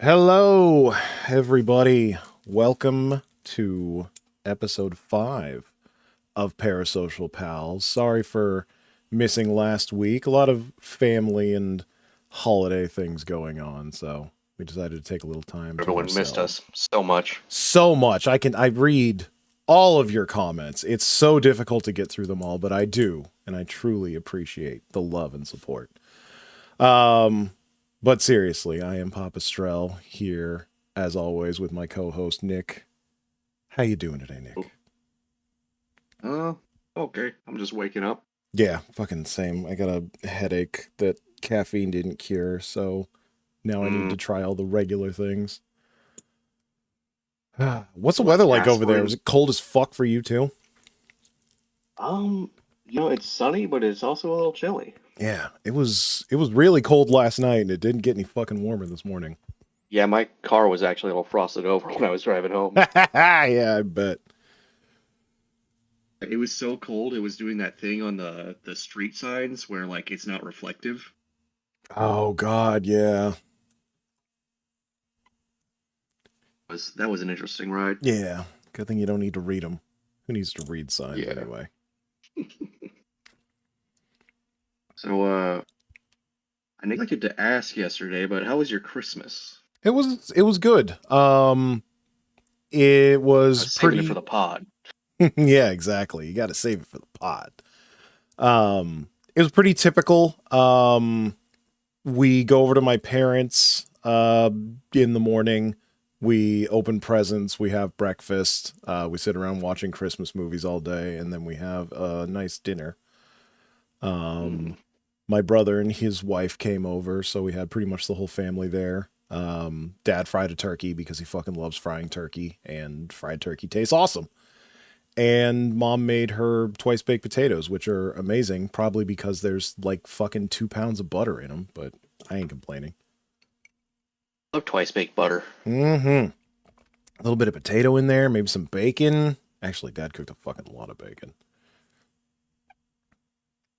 Hello, everybody. Welcome to episode 5 of Parasocial Pals. Sorry for missing last week. A lot of family and holiday things going on, so we decided to take a little time to Everyone missed ourselves. us so much. So much. I read all of your comments. It's so difficult to get through them all, but I do, and I truly appreciate the love and support. But seriously, I am Papa Strell here, as always, with my co-host Nick. How you doing today, Nick? Okay. I'm just waking up. Yeah, fucking same. I got a headache that caffeine didn't cure, so now I need to try all the regular things. What's the weather like over there? Is it cold as fuck for you too? It's sunny, but it's also a little chilly. Yeah, it was really cold last night, and it didn't get any fucking warmer this morning. Yeah, my car was actually all frosted over when I was driving home. Yeah, I bet. It was so cold, it was doing that thing on the street signs where, like, it's not reflective. Oh, God, yeah. That was an interesting ride. Yeah, good thing you don't need to read them. Who needs to read signs anyway? So, I neglected to ask yesterday, but how was your Christmas? It was good. It was Saving pretty it for the pod. Yeah, exactly. You got to save it for the pod. It was pretty typical. We go over to my parents in the morning. We open presents, we have breakfast, we sit around watching Christmas movies all day, and then we have a nice dinner. My brother and his wife came over, so we had pretty much the whole family there. Dad fried a turkey because he fucking loves frying turkey, and fried turkey tastes awesome. And Mom made her twice baked potatoes, which are amazing, probably because there's like fucking 2 pounds of butter in them, but I ain't complaining. Love twice baked butter. A little bit of potato in there, maybe some bacon. Actually, Dad cooked a fucking lot of bacon.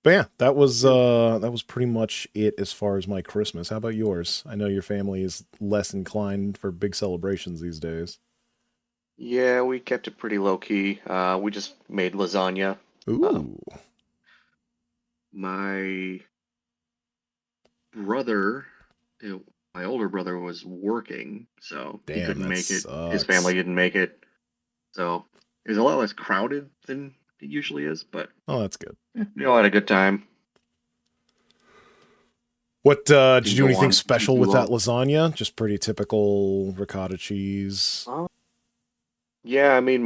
But yeah, that was pretty much it as far as my Christmas. How about yours? I know your family is less inclined for big celebrations these days. Yeah, we kept it pretty low key. We just made lasagna. Ooh. My brother, my older brother was working, so he couldn't make it. His family didn't make it. So it was a lot less crowded than it usually is, but oh, that's good. We all had a good time. What did you do anything special with that lasagna? Just pretty typical ricotta cheese. Yeah, I mean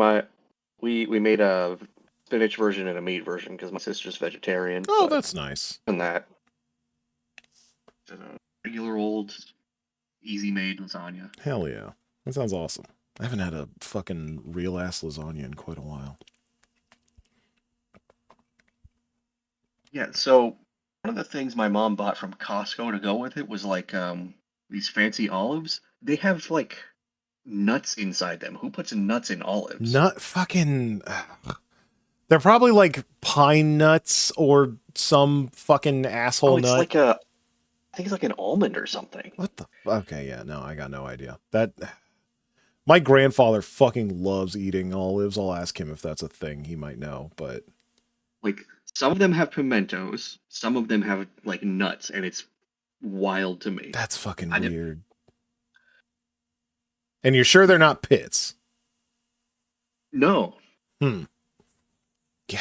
we made a spinach version and a meat version because my sister's vegetarian. Oh, that's nice. And that regular old easy made lasagna. Hell yeah. That sounds awesome. I haven't had a fucking real ass lasagna in quite a while. Yeah, so one of the things my mom bought from Costco to go with it was like these fancy olives. They have like nuts inside them. Who puts nuts in olives? Nut fucking they're probably like pine nuts or some fucking asshole it's nut. Like I think it's like an almond or something. What the? Okay, yeah, no, I got no idea. That my grandfather fucking loves eating olives. I'll ask him if that's a thing. He might know, but like some of them have pimentos, some of them have like nuts, and it's wild to me. That's fucking weird. And you're sure they're not pits? No. Yeah,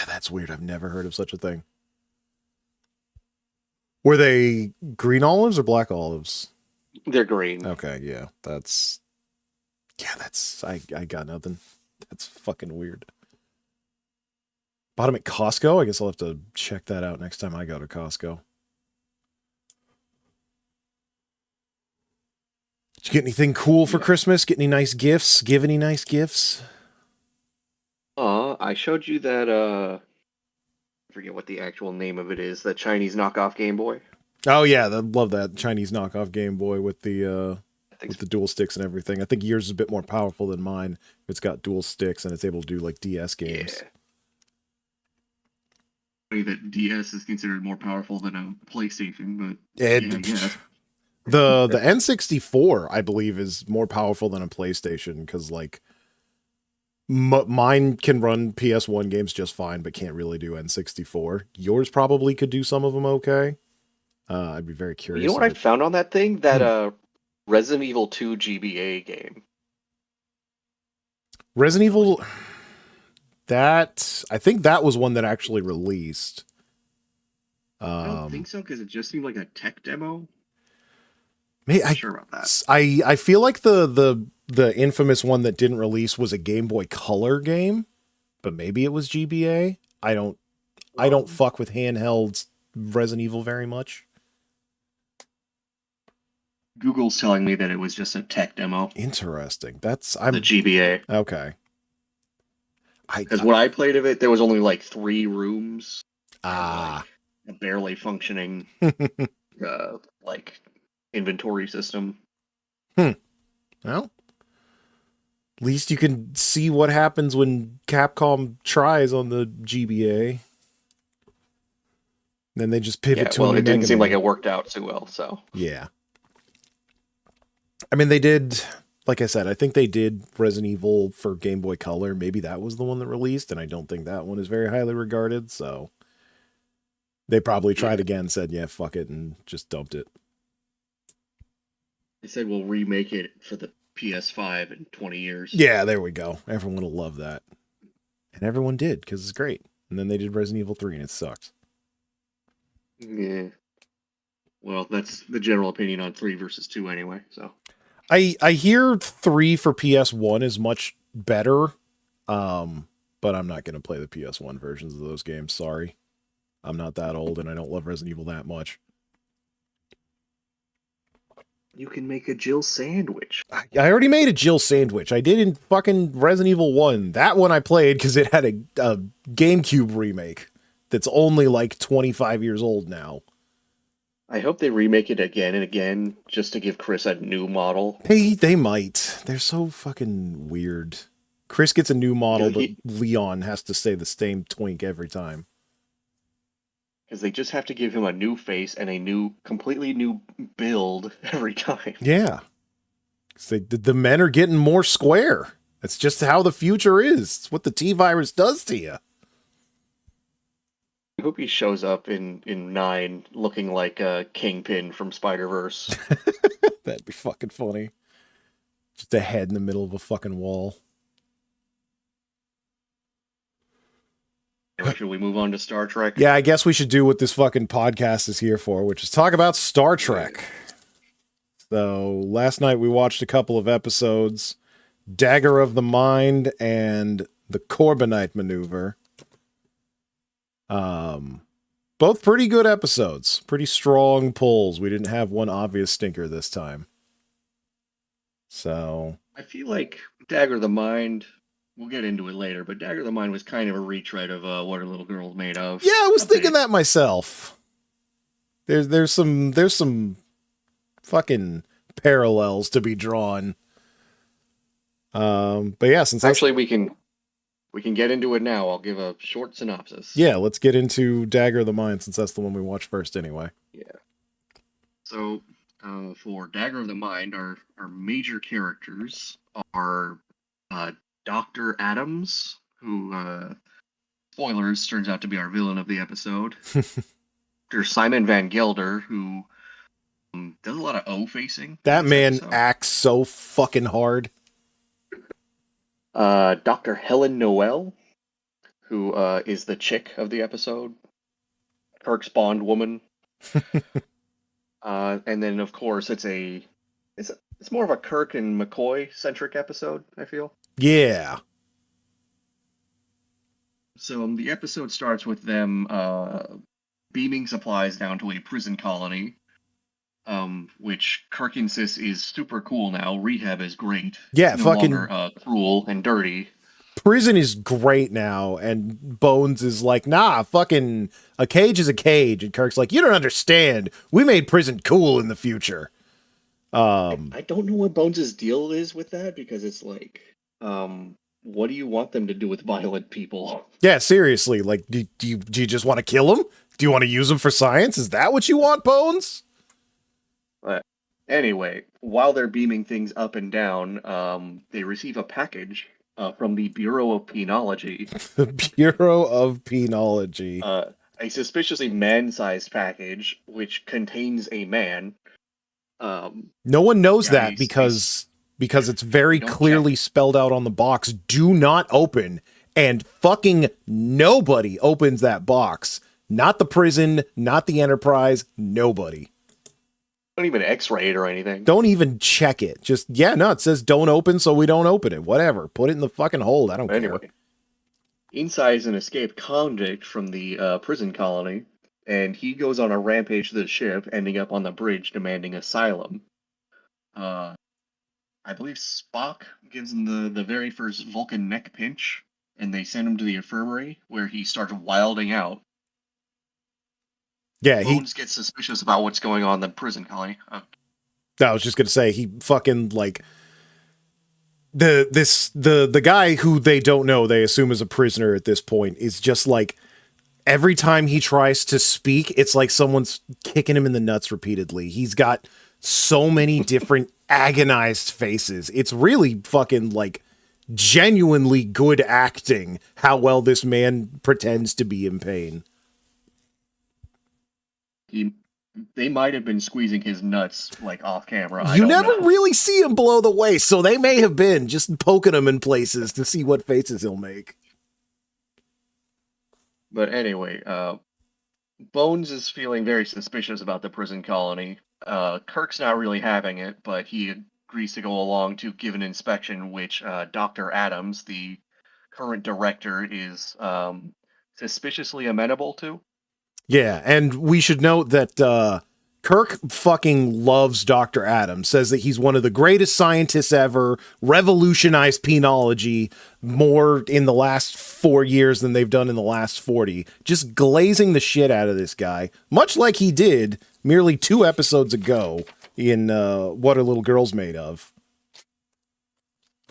that's weird. I've never heard of such a thing. Were they green olives or black olives? They're green. Okay, yeah. I got nothing. That's fucking weird. Bought them at Costco? I guess I'll have to check that out next time I go to Costco. Did you get anything cool for Christmas? Get any nice gifts? Give any nice gifts? I showed you that I forget what the actual name of it is, that Chinese knockoff Game Boy. Oh yeah, I love that Chinese knockoff Game Boy with the dual sticks and everything. I think yours is a bit more powerful than mine. It's got dual sticks and it's able to do like DS games. Yeah. That DS is considered more powerful than a PlayStation, but yeah. The N64, I believe, is more powerful than a PlayStation because like mine can run PS1 games just fine, but can't really do N64. Yours probably could do some of them okay. I'd be very You know curious what I if it. found on that thing? That Hmm. Resident Evil 2 GBA game. Resident That was Evil. That I think that was one that actually released. I don't Um, think so because it just seemed like a tech demo. may Not I, sure about that. I feel like the infamous one that didn't release was a Game Boy Color game, but maybe it was GBA. I don't Um, fuck with handhelds Resident Evil very much. Google's telling me that it was just a tech demo Interesting. That's for the I'm GBA. okay. I, Because I when I played of it, there was only like 3 rooms and ah. like a barely functioning like inventory system. Well, at least you can see what happens when Capcom tries on the GBA. Then they just pivot Yeah, to a well, new it didn't Mega seem like Man. it worked out too well. So Yeah. I mean, they did, like I said, I think they did Resident Evil for Game Boy Color. Maybe that was the one that released, and I don't think that one is very highly regarded. So they probably tried yeah, again, said, yeah, fuck it, and just dumped it. they said we'll remake it for the PS5 in 20 years. Yeah, there we go. Everyone will love that. And everyone did, because it's great. And then they did Resident Evil 3, and it sucks. Yeah. Well, that's the general opinion on 3 versus 2 anyway. So I hear 3 for PS1 is much better, but I'm not going to play the PS1 versions of those games. Sorry. I'm not that old, and I don't love Resident Evil that much. you can make a Jill sandwich. I already made a Jill sandwich. I did in fucking Resident Evil 1. That one I played because it had a GameCube remake that's only like 25 years old now. I hope they remake it again and again just to give Chris a new model. They might. They're so fucking weird. Chris gets a new model, Because but Leon has to stay the same twink every time. they just have to give him a new face and a completely new build every time. Yeah. The men are getting more square. That's just how the future is. It's what the T virus does to you. I hope he shows up in 9 looking like a Kingpin from Spider-Verse. That'd be fucking funny. Just a head in the middle of a fucking wall. Anyway, should we move on to Star Trek? Yeah, I guess we should do what this fucking podcast is here for, which is talk about Star Trek. So last night we watched a couple of episodes, Dagger of the Mind and the Corobomite Maneuver. Both pretty good episodes, pretty strong pulls. We didn't have one obvious stinker this time. So I feel like Dagger of the Mind, we'll get into it later, but Dagger of the Mind was kind of a retread of What Are Little Girls Made Of? yeah, I was A thinking bit. that myself. There's some fucking parallels to be drawn. But yeah, since Actually, we can get into it now. I'll give a short synopsis. yeah, let's get into Dagger of the Mind since that's the one we watched first anyway. Yeah. So, for Dagger of the Mind, our major characters are Dr. Adams, who, spoilers, turns out to be our villain of the episode. There's Simon Van Gelder, who does a lot of O-facing. That man acts so fucking hard. Dr. Helen Noel, who is the chick of the episode. Kirk's Bond woman. And then, of course, it's more of a Kirk and McCoy centric episode, I feel. Yeah. So the episode starts with them beaming supplies down to a prison colony, which Kirk insists is super cool now. Rehab is great. Yeah, It's no fucking longer cruel and dirty. prison is great now, and Bones is like, nah, fucking a cage is a cage, and Kirk's like, you don't understand. We made prison cool in the future. I don't know what Bones' deal is with that, because it's like, what do you want them to do with violent people? Yeah, seriously, like, do you just want to kill them? Do you want to use them for science? Is that what you want, Bones? Anyway, while they're beaming things up and down, they receive a package from the Bureau of Penology, The Bureau of Penology. uh, a suspiciously man-sized package which contains a man. No one knows Yeah, that because it's they very don't check. clearly spelled out on the box. Do not open. And fucking nobody opens that box. Not the prison, not the Enterprise, nobody. Don't even X-ray it or anything. Don't even check it. Just, yeah, no, it says don't open, so we don't open it. Whatever. Put it in the fucking hold. I don't But care. anyway, inside is an escaped convict from the prison colony, and he goes on a rampage to the ship, ending up on the bridge demanding asylum. Uh, I believe Spock gives him the very first Vulcan neck pinch, and they send him to the infirmary where he starts wilding out. Yeah, Bones gets suspicious about what's going on in the prison colony. I was just gonna say, he fucking, like, the guy who they don't know, they assume is a prisoner at this point, is just like, every time he tries to speak, it's like someone's kicking him in the nuts repeatedly. He's got so many different agonized faces. It's really fucking, like, genuinely good acting how well this man pretends to be in pain. He, they might have been squeezing his nuts like off camera. I You don't never know. really see him below the waist, so they may have been just poking him in places to see what faces he'll make. But anyway, Bones is feeling very suspicious about the prison colony. Kirk's not really having it, but he agrees to go along to give an inspection, which Dr. Adams, the current director, is suspiciously amenable to. Yeah, and we should note that Kirk fucking loves Dr. Adams, says that he's one of the greatest scientists ever, revolutionized penology more in the last 4 years than they've done in the last 40. Just glazing the shit out of this guy, much like he did merely 2 episodes ago in What Are Little Girls Made Of?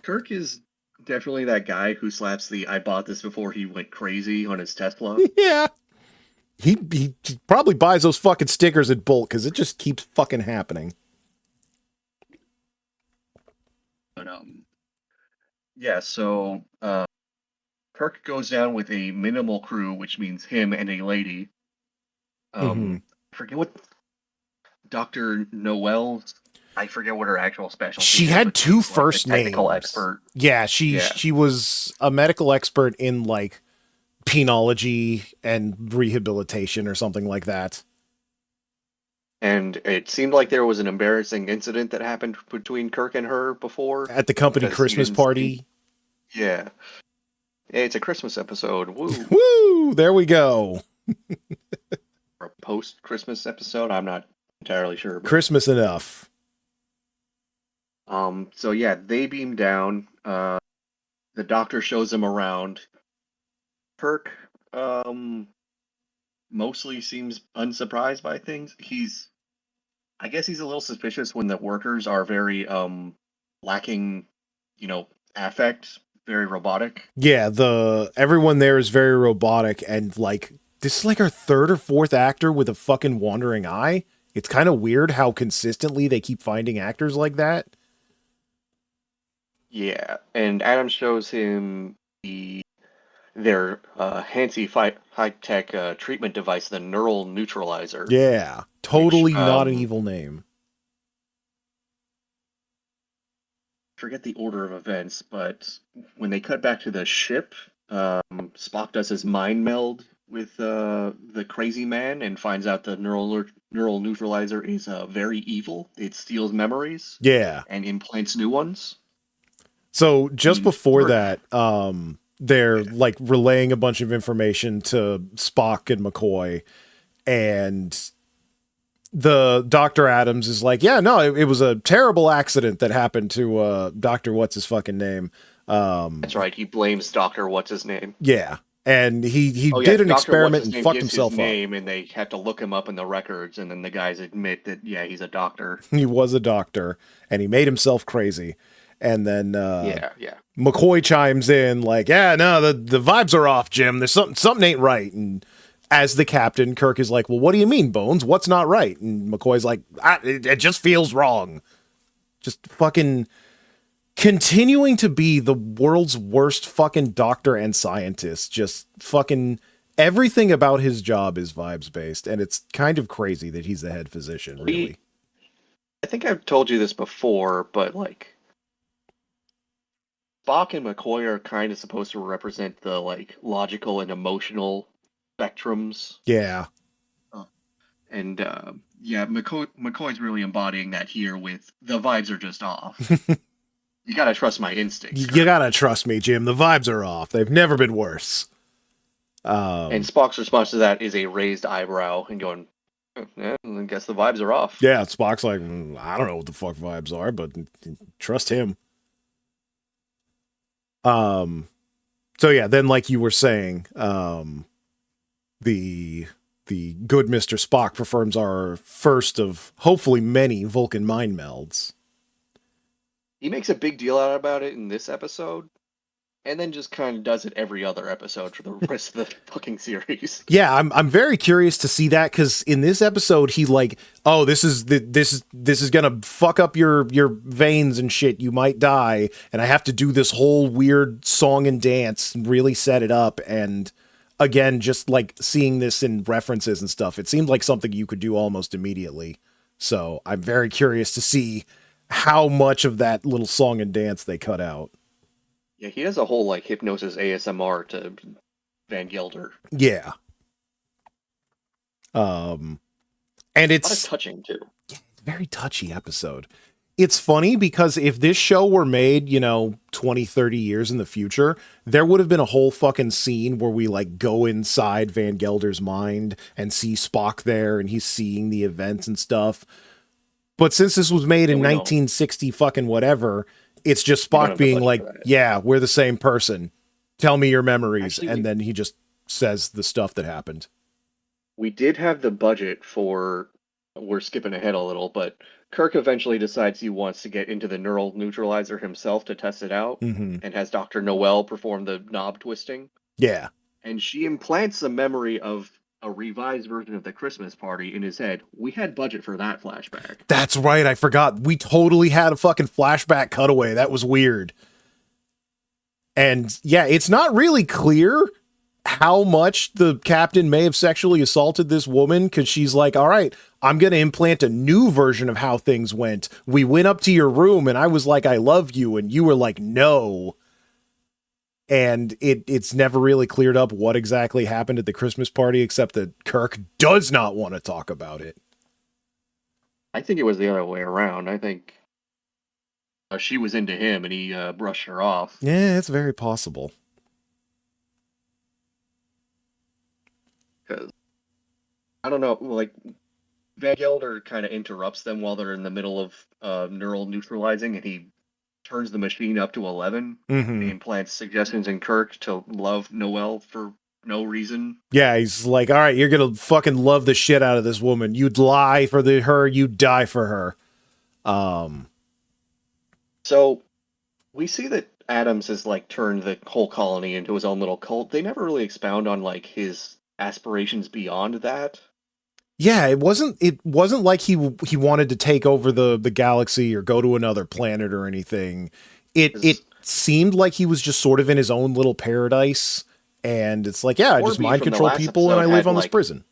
Kirk is definitely that guy who slaps the "I bought this before he went crazy" on his Tesla. Yeah. He probably buys those fucking stickers in bulk because it just keeps fucking happening. But yeah. So Kirk goes down with a minimal crew, which means him and a lady. Mm-hmm. Forget what Dr. Noel. I forget what her actual specialty She is, had but 2 she's like a first technical names. expert. Yeah, Yeah. she was a medical expert in, like, penology and rehabilitation or something like that. And it seemed like there was an embarrassing incident that happened between Kirk and her before At the company because he Christmas didn't see. party. Yeah. Hey, it's a Christmas episode. Woo. Woo! There we go. Or a post-Christmas episode. I'm not entirely sure. But, Christmas enough. so yeah, they beam down. The doctor shows them around. Kirk mostly seems unsurprised by things. I guess he's a little suspicious when the workers are very lacking, affect, very robotic. Yeah, everyone there is very robotic, and, like, this is like our 3rd or 4th actor with a fucking wandering eye. It's kind of weird how consistently they keep finding actors like that. Yeah, and Adam shows him their high-tech treatment device, the neural neutralizer, Yeah, which totally not an evil name. forget the order of events, but when they cut back to the ship, Spock does his mind meld with the crazy man and finds out the neural neutralizer is very evil. It steals memories Yeah. and implants new ones. So just The before work, that, they're, like, relaying a bunch of information to Spock and McCoy, and the Dr. Adams is like, yeah, no, it was a terrible accident that happened to Dr. What's his fucking name. that's right. He blames Doctor What's his name. Yeah. And he Oh yeah, did an Doctor What's experiment his and name fucked gives his himself up. name, and they have to look him up in the records, and then the guys admit that yeah, he's a doctor. He was a doctor, and he made himself crazy. And then Yeah. McCoy chimes in like, yeah, no, the vibes are off, Jim. There's something ain't right. And as the captain, Kirk is like, well, what do you mean, Bones? What's not right? And McCoy's like, it just feels wrong. Just fucking continuing to be the world's worst fucking doctor and scientist. Just fucking everything about his job is vibes based. And it's kind of crazy that he's the head physician, really. I think I've told you this before, but like Spock and McCoy are kind of supposed to represent the like logical and emotional spectrums. Yeah. And yeah, McCoy's really embodying that here with the vibes are just off. You gotta trust my instincts. You gotta trust me, Jim. The vibes are off. They've never been worse. And Spock's response to that is a raised eyebrow and going, yeah, I guess the vibes are off. Yeah, Spock's like, I don't know what the fuck vibes are, but trust him. So yeah, then like you were saying, the good Mr. Spock performs our first of hopefully many Vulcan mind melds. He makes a big deal out about it in this episode, and then just kind of does it every other episode for the rest of the fucking series. Yeah, I'm very curious to see that, because in this episode he like, oh, this is gonna fuck up your veins and shit. You might die, and I have to do this whole weird song and dance and really set it up. And again, just like seeing this in references and stuff, it seemed like something you could do almost immediately. So I'm very curious to see how much of that little song and dance they cut out. Yeah, he does a whole like hypnosis ASMR to Van Gelder. Yeah. And it's a lot of touching too. Very touchy episode. It's funny because if this show were made, 20, 30 years in the future, there would have been a whole fucking scene where we like go inside Van Gelder's mind and see Spock there and he's seeing the events and stuff. But since this was made in 1960 fucking whatever, it's just Spock being like, yeah, we're the same person. Tell me your memories. Actually, and then he just says the stuff that happened. We did have the budget for, we're skipping ahead a little, but Kirk eventually decides he wants to get into the neural neutralizer himself to test it out, and has Dr. Noel perform the knob twisting. Yeah. And she implants a memory of a revised version of the Christmas party in his head. We had budget for that flashback. That's right. I forgot. We totally had a fucking flashback cutaway. That was weird. And yeah, it's not really clear how much the captain may have sexually assaulted this woman, because she's like, all right, I'm going to implant a new version of how things went. We went up to your room and I was like, I love you. And you were like, no. And it's never really cleared up what exactly happened at the Christmas party, except that Kirk does not want to talk about it. I think it was the other way around. I think she was into him and he brushed her off. Yeah, it's very possible. Because, I don't know, like, Van Gelder kind of interrupts them while they're in the middle of neural neutralizing, and he turns the machine up to 11. He implants suggestions in Kirk to love Noel for no reason. Yeah, he's like, all right, you're going to fucking love the shit out of this woman. You'd lie for her, you'd die for her. So, we see that Adams has, like, turned the whole colony into his own little cult. They never really expound on, like, his aspirations beyond that. Yeah, it wasn't like he wanted to take over the galaxy or go to another planet or anything. It seemed like he was just sort of in his own little paradise, and it's like, yeah, I just mind control people and I live on this prison.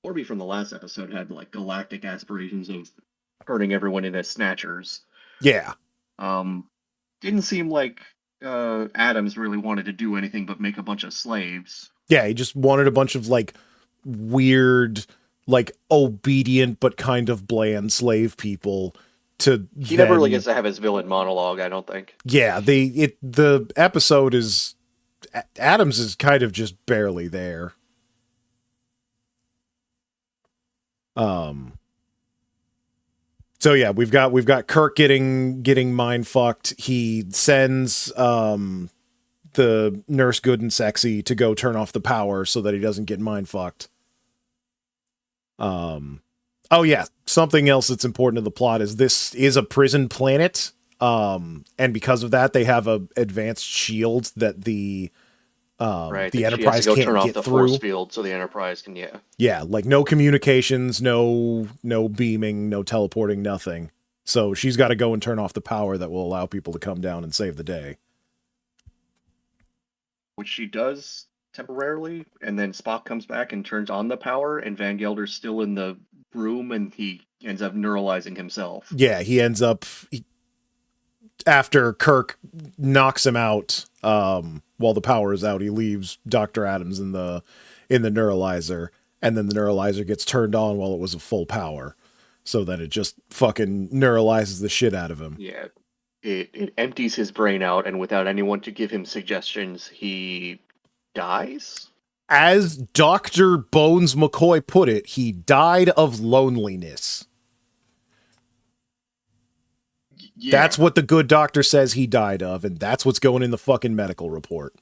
Orby from the last episode had like galactic aspirations of turning everyone into snatchers. Yeah. Didn't seem like Adams really wanted to do anything but make a bunch of slaves. Yeah, he just wanted a bunch of like weird, like obedient but kind of bland slave people to. He never really gets to have his villain monologue, I don't think. Yeah, the episode is, Adams is kind of just barely there. So yeah, we've got Kirk getting mind fucked. He sends the nurse Good and Sexy to go turn off the power so that he doesn't get mind fucked. Oh yeah, something else that's important to the plot is this is a prison planet. And because of that, they have a advanced shield that the Right, The that she has to Enterprise go turn can't off get the force through. field so the Enterprise can, yeah. Yeah, like no communications, no beaming, no teleporting, nothing. So she's got to go and turn off the power that will allow people to come down and save the day. Which she does temporarily, and then Spock comes back and turns on the power, and Van Gelder's still in the room, and he ends up neuralizing himself. Yeah, he ends up after Kirk knocks him out while the power is out. He leaves Dr. Adams in the neuralizer, and then the neuralizer gets turned on while it was at full power. So then it just fucking neuralizes the shit out of him. Yeah, it empties his brain out, and without anyone to give him suggestions, he dies. As Dr. Bones McCoy put it, he died of loneliness. Yeah, That's what the good doctor says he died of, and that's what's going in the fucking medical report.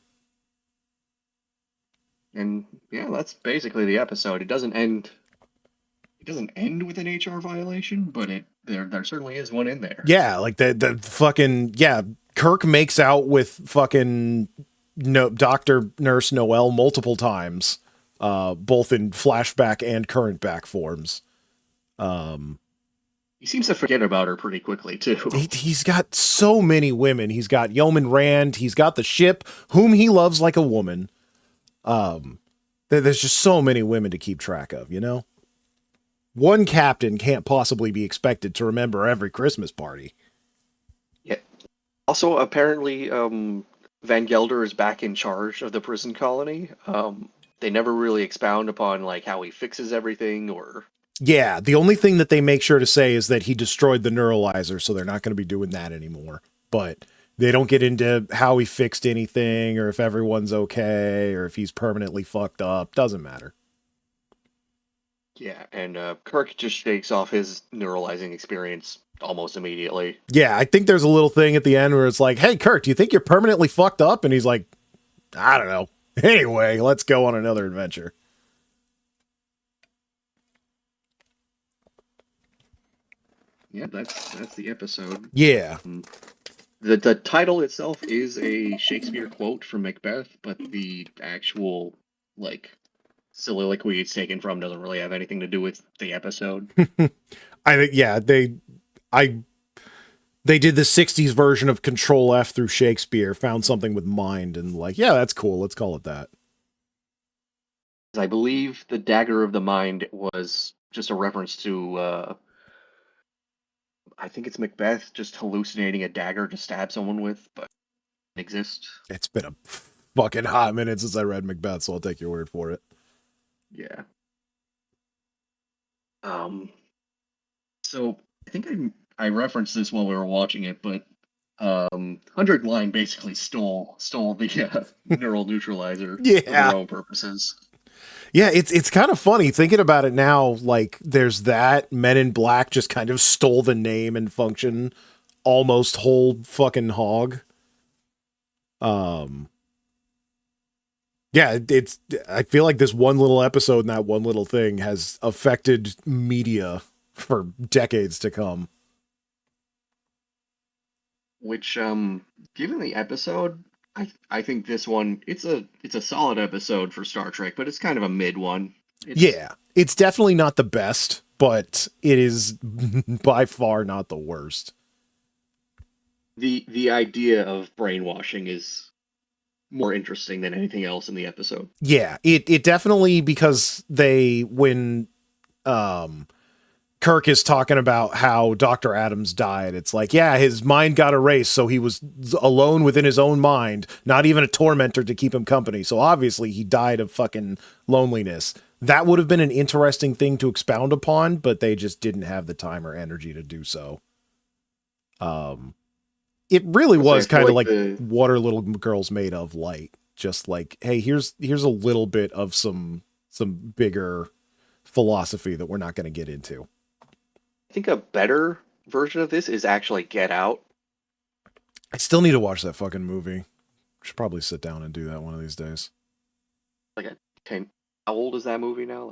and yeah, that's basically the episode. It doesn't end. It doesn't end with an HR violation, but there certainly is one in there. Yeah, like the fucking yeah, Kirk makes out with fucking no Dr. Nurse Noel multiple times, both in flashback and current back forms. He seems to forget about her pretty quickly too. He's got so many women. He's got Yeoman Rand. He's got the ship, whom he loves like a woman. There's just so many women to keep track of, you know? One captain can't possibly be expected to remember every Christmas party. Yeah. Also, apparently, Van Gelder is back in charge of the prison colony. They never really expound upon like how he fixes everything or. Yeah, the only thing that they make sure to say is that he destroyed the neuralizer, so they're not going to be doing that anymore. But they don't get into how he fixed anything or if everyone's okay or if he's permanently fucked up. Doesn't matter. Yeah, and Kirk just shakes off his neuralizing experience almost immediately. Yeah, I think there's a little thing at the end where it's like, hey, Kirk, do you think you're permanently fucked up? And he's like, I don't know. Anyway, let's go on another adventure. Yeah, that's the episode. Yeah. The title itself is a Shakespeare quote from Macbeth, but the actual like soliloquy it's taken from doesn't really have anything to do with the episode. I think yeah, they did the 60s version of Control F through Shakespeare, found something with mind and like, yeah, that's cool. Let's call it that. I believe the Dagger of the Mind was just a reference to I think it's Macbeth just hallucinating a dagger to stab someone with, but it exists. It's been a fucking hot minute since I read Macbeth, so I'll take your word for it. Yeah. So I think I referenced this while we were watching it, but 100 Line basically stole the neural neutralizer for Yeah. their own purposes. Yeah, it's kind of funny thinking about it now. Like, there's that Men in Black just kind of stole the name and function almost whole fucking hog. Yeah, it's. I feel like this one little episode and that one little thing has affected media for decades to come. Which, given the episode, I think this one it's a solid episode for Star Trek, but it's kind of a mid one. Yeah, it's definitely not the best, but it is by far not the worst. The idea of brainwashing is more interesting than anything else in the episode. Yeah, it definitely, because when Kirk is talking about how Dr. Adams died, it's like, yeah, his mind got erased, so he was alone within his own mind, not even a tormentor to keep him company. So obviously he died of fucking loneliness. That would have been an interesting thing to expound upon, but they just didn't have the time or energy to do so. It really was kind of like what are little girls made of light. Just like, hey, here's a little bit of some bigger philosophy that we're not going to get into. I think a better version of this is actually Get Out. I still need to watch that fucking movie. Should probably sit down and do that one of these days. Like a 10. How old is that movie now?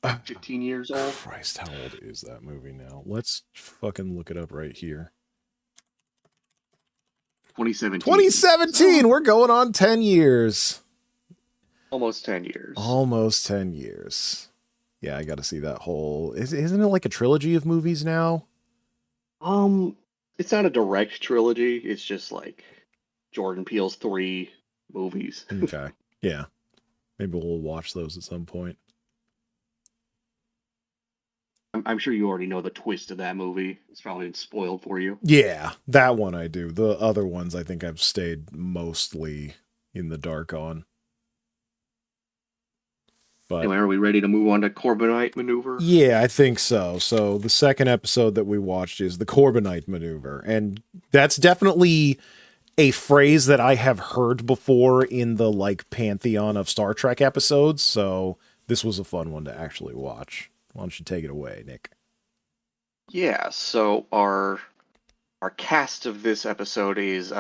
Like 15 years old? Christ, how old is that movie now? Let's fucking look it up right here. 2017. 2017! We're going on 10 years. Almost 10 years. Almost 10 years. Yeah, I got to see that whole. Isn't it like a trilogy of movies now? Um, it's not a direct trilogy. It's just like Jordan Peele's three movies. Okay. Yeah. Maybe we'll watch those at some point. I'm sure you already know the twist of that movie. It's probably been spoiled for you. Yeah, that one I do. The other ones I think I've stayed mostly in the dark on. But Anyway, are we ready to move on to Corbinite maneuver? yeah, I think so. So the second episode that we watched is the Corobomite maneuver. And that's definitely a phrase that I have heard before in the like pantheon of Star Trek episodes. So this was a fun one to actually watch. Why don't you take it away, Nick? Yeah, so our cast of this episode is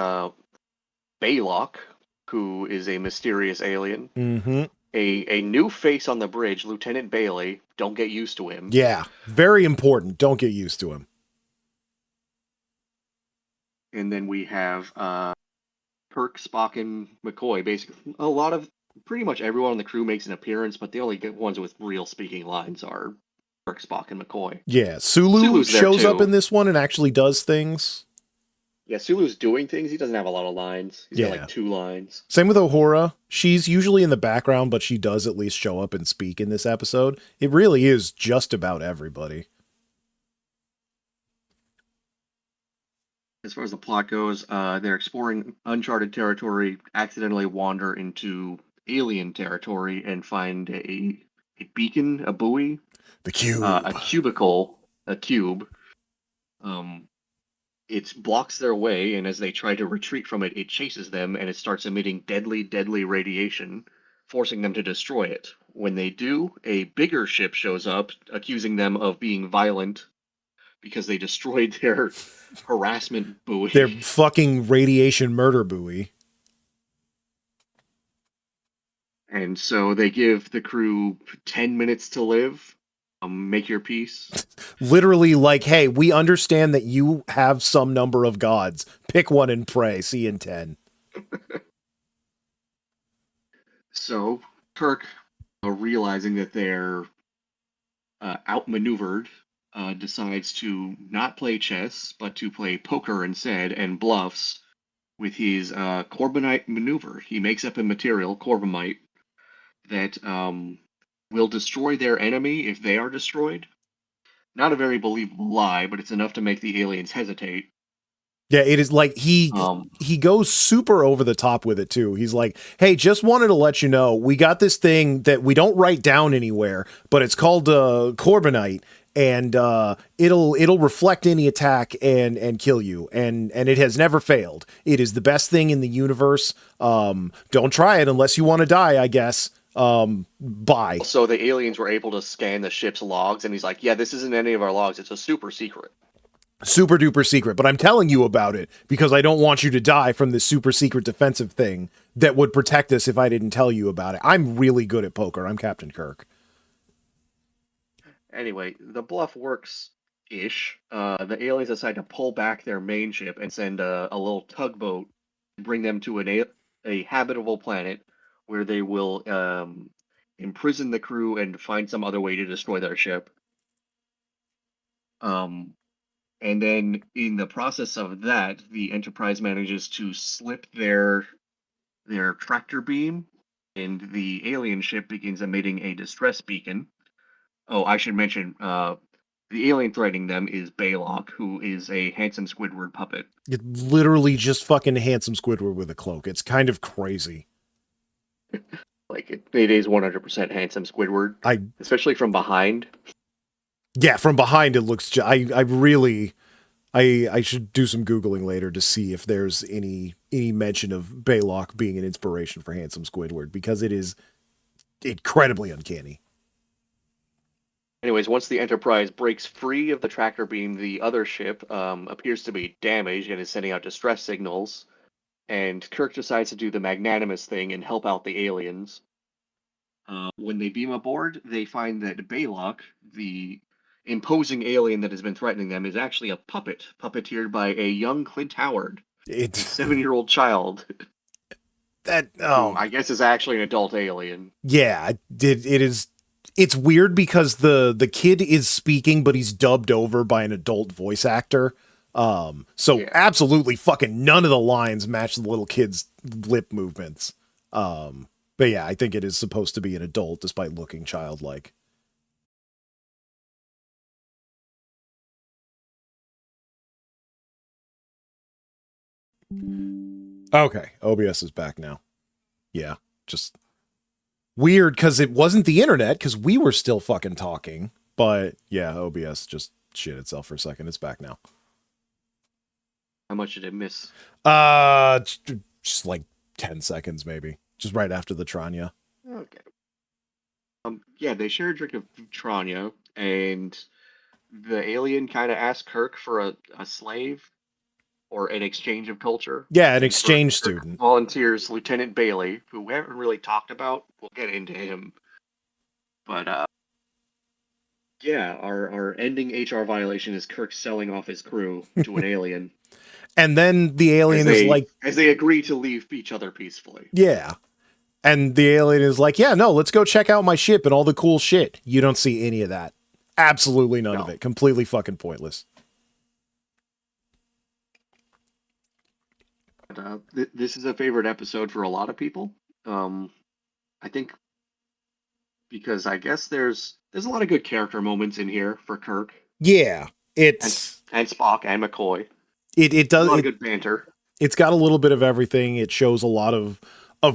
Baylock, who is a mysterious alien. Mm-hmm. A new face on the bridge, Lieutenant Bailey. Don't get used to him. Yeah, very important. Don't get used to him. And then we have Kirk, Spock, and McCoy. Basically, a lot of pretty much everyone on the crew makes an appearance, but the only ones with real speaking lines are Kirk, Spock, and McCoy. Yeah, Sulu Sulu's there shows up in too. this one and actually does things. Yeah, Sulu's doing things. He doesn't have a lot of lines. He's got like Yeah. 2 lines. Same with Ohura. She's usually in the background, but she does at least show up and speak in this episode. It really is just about everybody. As far as the plot goes, they're exploring uncharted territory, accidentally wander into alien territory, and find a beacon, a buoy, The a cube. cubicle, a cube. Um, it blocks their way, and as they try to retreat from it, it chases them and it starts emitting deadly, deadly radiation, forcing them to destroy it. When they do, a bigger ship shows up, accusing them of being violent because they destroyed their harassment Their buoy. fucking radiation murder buoy. And so they give the crew 10 minutes to live. Make your peace. Literally, like, hey, we understand that you have some number of gods. Pick one and pray. See you in 10. So Kirk, realizing that they're outmaneuvered, decides to not play chess, but to play poker instead and bluffs with his Corbinite maneuver. He makes up a material, Corbomite, that will destroy their enemy if they are destroyed. Not a very believable lie, but it's enough to make the aliens hesitate. Yeah, it is like Um, he goes super over the top with it too. He's like, "Hey, just wanted to let you know we got this thing that we don't write down anywhere, but it's called Corbinite, and it'll reflect any attack and kill you, and it has never failed. It is the best thing in the universe. Don't try it unless you want to die, I guess. Bye." so the aliens were able to scan the ship's logs, and he's like, "Yeah, this isn't any of our logs. It's a super secret." Super duper secret, but I'm telling you about it because I don't want you to die from this super secret defensive thing that would protect us if I didn't tell you about it. I'm really good at poker. I'm Captain Kirk. Anyway, the bluff works ish. The aliens decide to pull back their main ship and send a little tugboat to bring them to a habitable planet where they will imprison the crew and find some other way to destroy their ship. Um, and then in the process of that, the Enterprise manages to slip their tractor beam, and the alien ship begins emitting a distress beacon. Oh, I should mention, the alien threatening them is Baylock, who is a handsome Squidward puppet. It literally just fucking handsome Squidward with a cloak. It's kind of crazy. Like it is 100% handsome Squidward, I especially from behind. yeah, from behind it looks. I really I should do some googling later to see if there's any mention of Baylock being an inspiration for handsome Squidward because it is incredibly uncanny. Anyways, once the Enterprise breaks free of the tractor beam, the other ship appears to be damaged and is sending out distress signals. And Kirk decides to do the magnanimous thing and help out the aliens. When they beam aboard, they find that Baylock, the imposing alien that has been threatening them, is actually a puppeteered by a young Clint Howard, a It 7-year-old child. that who oh I guess is actually an adult alien. yeah, it is. It's weird because the kid is speaking, but he's dubbed over by an adult voice actor. So Yeah. absolutely fucking none of the lines match the little kid's lip movements. But yeah, I think it is supposed to be an adult despite looking childlike. Okay, OBS is back now. Yeah, just weird because it wasn't the internet because we were still fucking talking. But yeah, OBS just shit itself for a second. It's back now. How much did it miss? Just like 10 seconds maybe. Just right after the Tranya. Okay. Yeah, they share a drink of Tranya, and the alien kind of asks Kirk for a slave or an exchange of culture. Yeah, an And for exchange Kirk student. volunteers Lieutenant Bailey, who we haven't really talked about. We'll get into him. But yeah, our ending HR violation is Kirk selling off his crew to an alien And then the alien is like, as they agree to leave each other peacefully. yeah. And the alien is like, yeah, no, let's go check out my ship and all the cool shit. You don't see any of that. Absolutely none of No. it. Completely fucking pointless. But, this is a favorite episode for a lot of people. I think because I guess there's a lot of good character moments in here for Kirk Yeah. and It's and Spock and McCoy. it A does lot of good banter. it's got a little bit of everything. It shows a lot of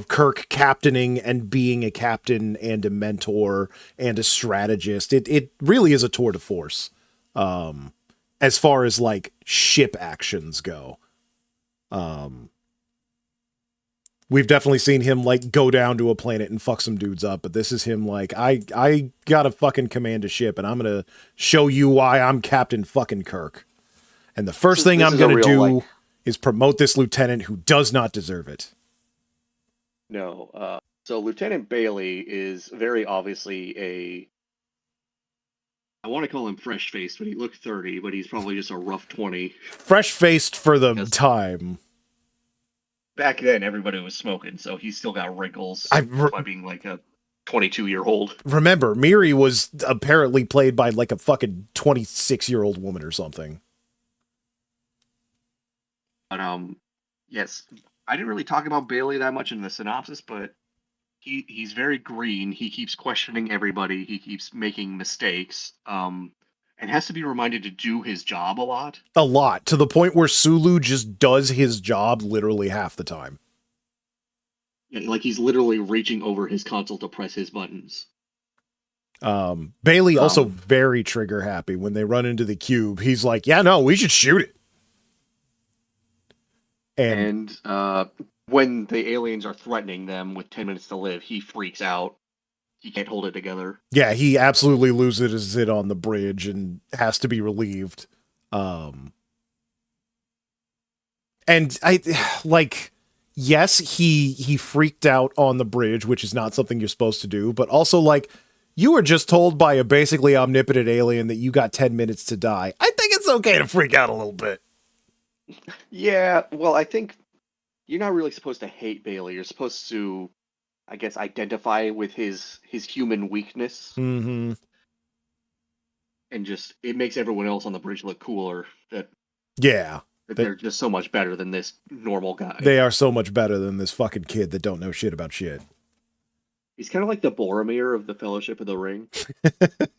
Kirk captaining and being a captain and a mentor and a strategist. It really is a tour de force. As far as like ship actions go. We've definitely seen him like go down to a planet and fuck some dudes up, but this is him like I gotta fucking command a ship and I'm gonna show you why I'm Captain fucking Kirk. And the first thing This I'm is a gonna real do is promote this lieutenant who does not deserve it. no. So Lieutenant Bailey is very obviously I want to call him fresh faced, but he looked 30, but he's probably just a rough 20. Fresh faced for the Because time. back then everybody was smoking, so he's still got wrinkles by being like a 22-year-old. Remember, Miri was apparently played by like a fucking 26-year-old woman or something. But yes, I didn't really talk about Bailey that much in the synopsis, but he's very green. He keeps questioning everybody. He keeps making mistakes. And has to be reminded to do his job a lot. A lot, to the point where Sulu just does his job literally half the time. Yeah, like he's literally reaching over his console to press his buttons. Bailey also very trigger happy when they run into the cube. He's like, yeah, no, we should shoot it. And when the aliens are threatening them with 10 minutes to live, he freaks out. He can't hold it together. Yeah, he absolutely loses it on the bridge and has to be relieved. And I like, yes, he freaked out on the bridge, which is not something you're supposed to do, but also like, you were just told by a basically omnipotent alien that you got 10 minutes to die. I think it's okay to freak out a little bit. Yeah, well, I think you're not really supposed to hate Bailey. You're supposed to, I guess, identify with his human weakness. Mm-hmm. And just, it makes everyone else on the bridge look cooler. That they're just so much better than this normal guy. They are so much better than this fucking kid that don't know shit about shit. He's kind of like the Boromir of the Fellowship of the Ring.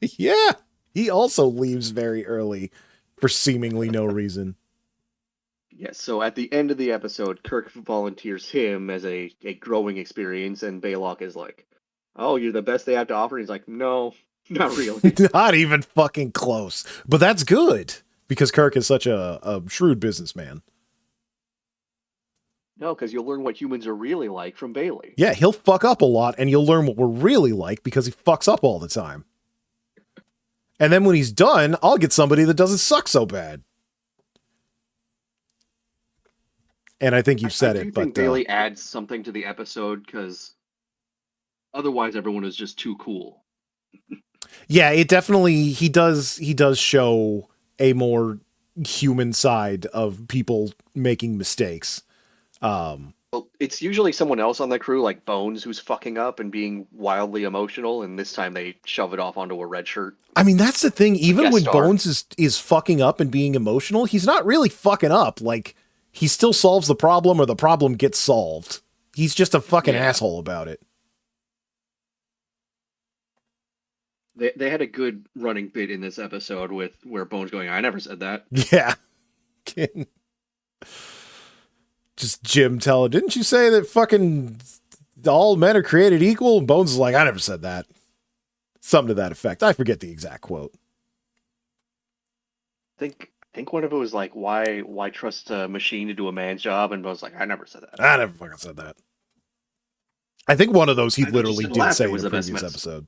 Yeah. He also leaves very early for seemingly no reason. Yes, so at the end of the episode, Kirk volunteers him as a growing experience, and Baylock is like, oh, you're the best they have to offer? And he's like, no, not really. Not even fucking close. But that's good, because Kirk is such a shrewd businessman. No, because you'll learn what humans are really like from Bailey. Yeah, he'll fuck up a lot, and you'll learn what we're really like because he fucks up all the time. And then when he's done, I'll get somebody that doesn't suck so bad. And I think you've said it, but I think Bailey adds something to the episode because otherwise everyone is just too cool. Yeah, it definitely he does show a more human side of people making mistakes. Well, it's usually someone else on the crew, like Bones, who's fucking up and being wildly emotional, and this time they shove it off onto a red shirt, I mean, that's the thing. a Even guest when star. Bones is fucking up and being emotional, he's not really fucking up. Like, he still solves the problem or the problem gets solved. He's just a fucking Yeah, asshole about it. they had a good running bit in this episode with where Bones going, "I never said that." Yeah. Just Jim telling, didn't you say that fucking all men are created equal? And Bones is like, I never said that. Something to that effect. I forget the exact quote. I think one of it was like, "Why trust a machine to do a man's job?" And Bones like, "I never said that." I never fucking said that. I think one of those he I thought you literally said did laughter say in was a the best previous medicine. episode.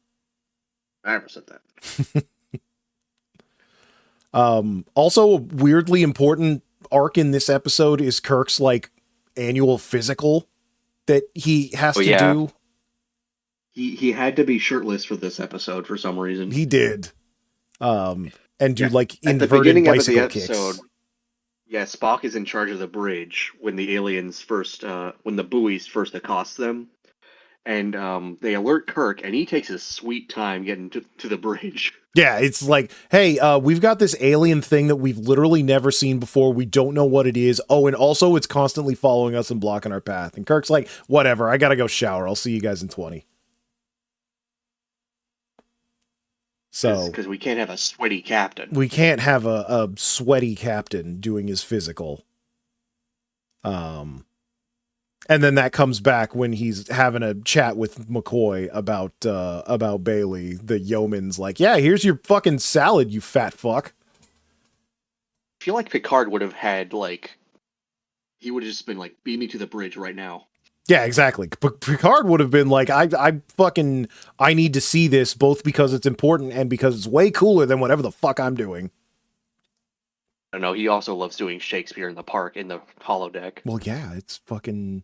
I never said that. Also, a weirdly important arc in this episode is Kirk's like annual physical that he has Oh to yeah, do. he had to be shirtless for this episode for some reason. He did. And do Yeah, like at the inverted beginning of the bicycle episode, kicks. yeah, Spock is in charge of the bridge when the aliens first, when the buoys first accost them, and they alert Kirk, and he takes his sweet time getting to the bridge. Yeah, it's like, hey, we've got this alien thing that we've literally never seen before. We don't know what it is. Oh, and also it's constantly following us and blocking our path. And Kirk's like, whatever, I gotta go shower. I'll see you guys in 20. So Because we can't have a sweaty captain. we can't have a sweaty captain doing his physical. And then that comes back when he's having a chat with McCoy about Bailey. The yeoman's like, yeah, here's your fucking salad, you fat fuck. I feel like Picard would have had like he would have just been like, "Beam me to the bridge right now." Yeah, exactly. Picard would have been like, I need to see this both because it's important and because it's way cooler than whatever the fuck I'm doing. I don't know. He also loves doing Shakespeare in the park in the holodeck. Well, yeah, it's fucking.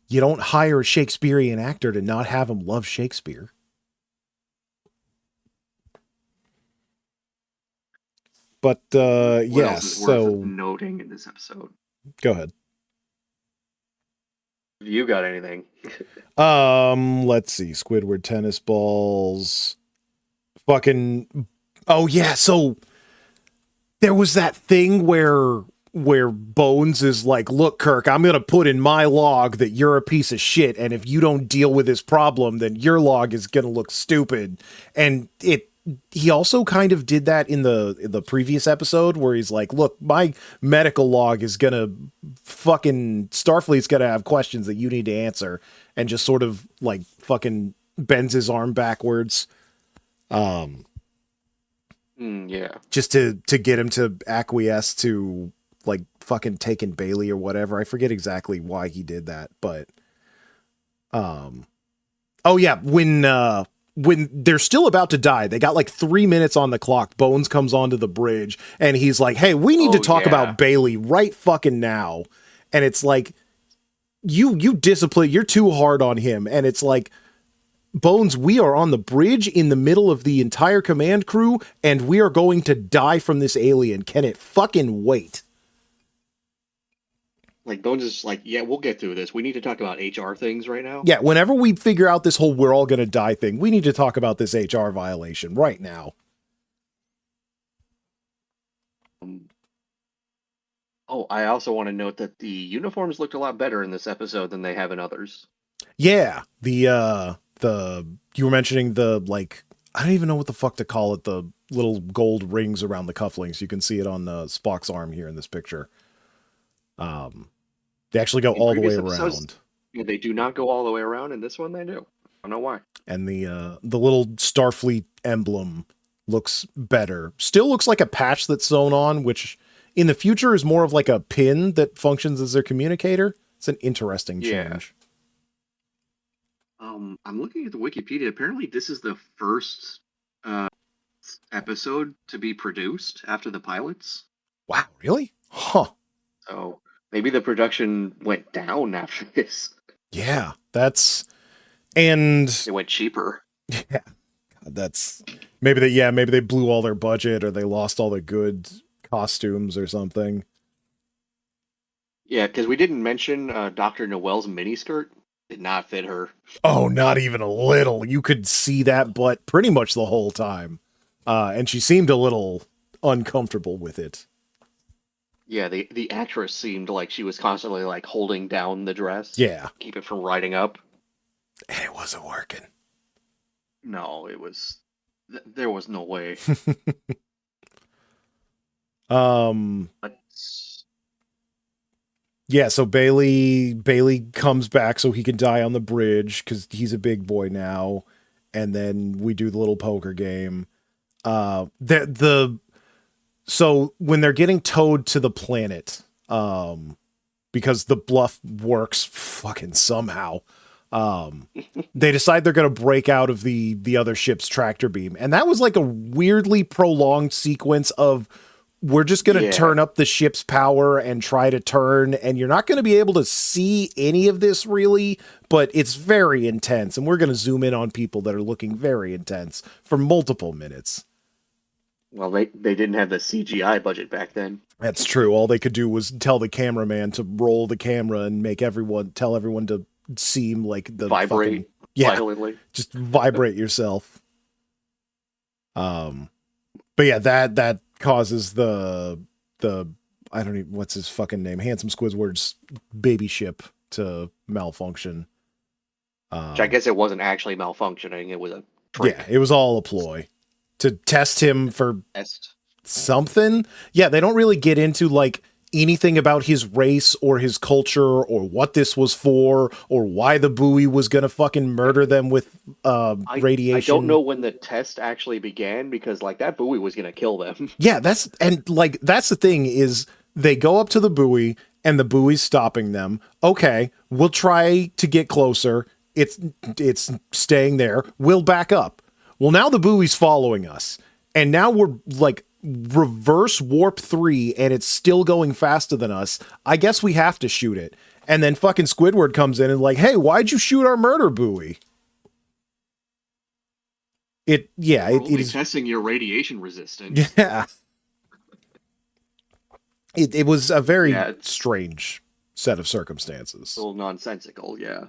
You don't hire a Shakespearean actor to not have him love Shakespeare. But What yeah, else is worth so noting in this episode? go ahead. Have you got anything? Let's see. Squidward tennis balls. Fucking. Oh yeah, so there was that thing where Bones is like, look, Kirk, I'm gonna put in my log that you're a piece of shit, and if you don't deal with this problem, then your log is gonna look stupid. And he also kind of did that in the previous episode where he's like, look, my medical log is gonna fucking Starfleet's gonna have questions that you need to answer, and just sort of like fucking bends his arm backwards. Yeah. Just to get him to acquiesce to like fucking taking Bailey or whatever. I forget exactly why he did that, but oh yeah, when they're still about to die, they got like 3 minutes on the clock. Bones comes onto the bridge and he's like, "Hey, we need to Oh talk yeah. about Bailey right fucking now." And it's like, you discipline, you're too hard on him. And it's like, Bones, we are on the bridge in the middle of the entire command crew, and we are going to die from this alien. Can it fucking wait? Like Bones is like, yeah, we'll get through this. We need to talk about HR things right now. Yeah, whenever we figure out this whole we're all going to die thing, we need to talk about this HR violation right now. Um, oh, I also want to note that the uniforms looked a lot better in this episode than they have in others. Yeah, the you were mentioning the like I don't even know what the fuck to call it, the little gold rings around the cufflinks. You can see it on Spock's arm here in this picture. They actually go In all the way previous episodes, around. yeah, they do not go all the way around. In this one, they do. I don't know why. And the little Starfleet emblem looks better. Still looks like a patch that's sewn on, which in the future is more of like a pin that functions as their communicator. It's an interesting Yeah. change. I'm looking at the Wikipedia. Apparently, this is the first episode to be produced after the pilots. Wow, really? Huh. So maybe the production went down after this. Yeah, that's and It went cheaper. yeah, that's maybe they blew all their budget or they lost all the good costumes or something. Yeah, because we didn't mention Dr. Noel's miniskirt did not fit her. Oh, not even a little. You could see that butt pretty much the whole time. And she seemed a little uncomfortable with it. Yeah, the actress seemed like she was constantly like holding down the dress, Yeah. keep it from riding up. And it wasn't working. No, it was there was no way. um But yeah, so Bailey comes back so he can die on the bridge because he's a big boy now. And then we do the little poker game. The so when they're getting towed to the planet, because the bluff works fucking somehow. They decide they're going to break out of the other ship's tractor beam, and that was like a weirdly prolonged sequence of we're just going to yeah, turn up the ship's power and try to turn, and you're not going to be able to see any of this really, but it's very intense, and we're going to zoom in on people that are looking very intense for multiple minutes. well they didn't have the CGI budget back then. That's true. All they could do was tell the cameraman to roll the camera and make everyone tell everyone to seem like the fucking Vibrate yeah, violently. just vibrate yourself. Um, but yeah, that causes the I don't even what's his fucking name, Handsome Squidward's baby ship to malfunction. Which I guess it wasn't actually malfunctioning, it was a Yeah, trick. it was all a ploy to test him for Test. something. Yeah, they don't really get into like anything about his race or his culture or what this was for or why the buoy was gonna fucking murder them with I don't radiation. know when the test actually began because like that buoy was gonna kill them. Yeah, that's the thing is they go up to the buoy and the buoy's stopping them. Okay, we'll try to get closer. It's staying there. We'll back up. Well, now the buoy's following us. And now we're like reverse warp 3 and it's still going faster than us. I guess we have to shoot it. And then fucking Squidward comes in and like, "Hey, why'd you shoot our murder buoy?" We're It only is testing your radiation resistance. yeah. It was a very Yeah, it's strange set of a circumstances. little nonsensical, yeah.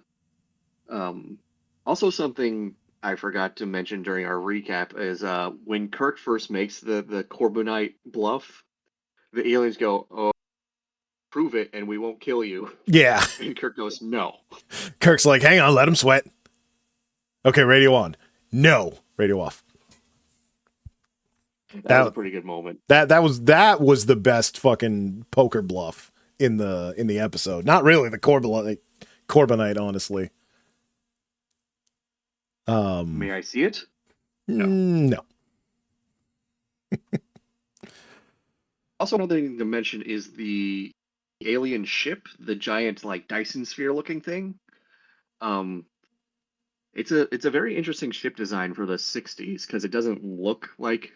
Um, Also something I forgot to mention during our recap is when Kirk first makes the Corobomite bluff, the aliens go, "Oh, prove it, and we won't kill you." Yeah. And Kirk goes, "No." Kirk's like, "Hang on, let him sweat." Okay, radio on. No, radio off. That was a That pretty good moment. that was the best fucking poker bluff in the episode. Not really the Corbinite, honestly. May I see it? No. No. Also, another thing to mention is the alien ship, the giant like Dyson sphere looking thing. Um, it's a very interesting ship design for the 60s because it doesn't look like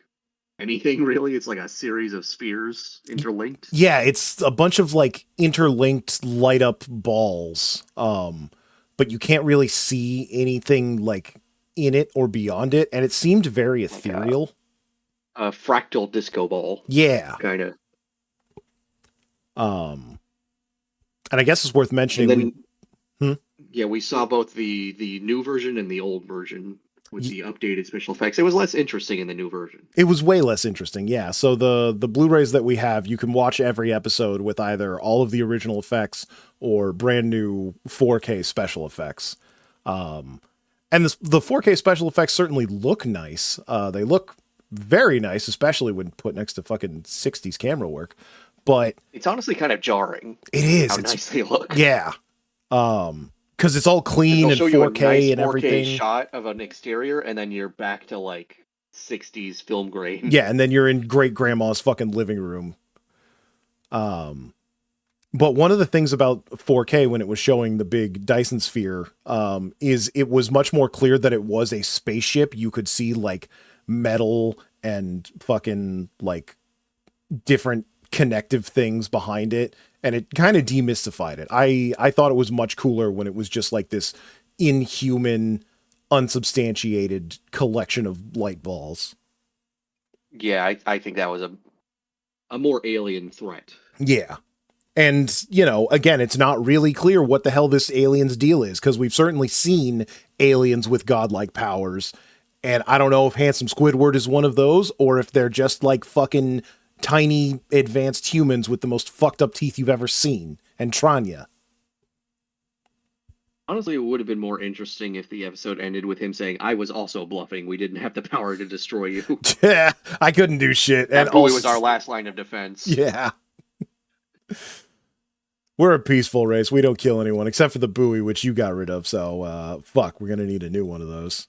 anything really. It's like a series of spheres interlinked. Yeah, it's a bunch of like interlinked light up balls. But you can't really see anything like in it or beyond it, and it seemed very Like ethereal. a fractal disco ball, Yeah. kind of. Um, and I guess it's worth And mentioning we then hmm? yeah, we saw both the new version and the old version with the updated special effects. It was less interesting in the new version. It was way less interesting, yeah. So the Blu-rays that we have, you can watch every episode with either all of the original effects or brand new 4K special effects. And the 4K special effects certainly look nice. They look very nice, especially when put next to fucking 60s camera work. But It's honestly kind of jarring it is. how It's nice they look. yeah. Because it's all Because clean they'll and show you a 4K nice and 4K everything. shot of an exterior, and then you're back to like 60s film grain. Yeah, and then you're in great grandma's fucking living room. But one of the things about 4K when it was showing the big Dyson sphere is it was much more clear that it was a spaceship. You could see like metal and fucking like different connective things behind it, and it kind of demystified it. I thought it was much cooler when it was just like this inhuman, unsubstantiated collection of light balls. Yeah, I think that was a more alien threat. Yeah. And, you know, again, it's not really clear what the hell this alien's deal is, because we've certainly seen aliens with godlike powers. And I don't know if Handsome Squidward is one of those, or if they're just like fucking tiny advanced humans with the most fucked up teeth you've ever seen. And Tranya. Honestly, it would have been more interesting if the episode ended with him saying, "I was also bluffing. We didn't have the power to destroy you." Yeah, I couldn't do shit. That And buoy also, was our last line of defense. yeah. We're a peaceful race. We don't kill anyone, except for the buoy, which you got rid of. So, fuck, we're going to need a new one of those.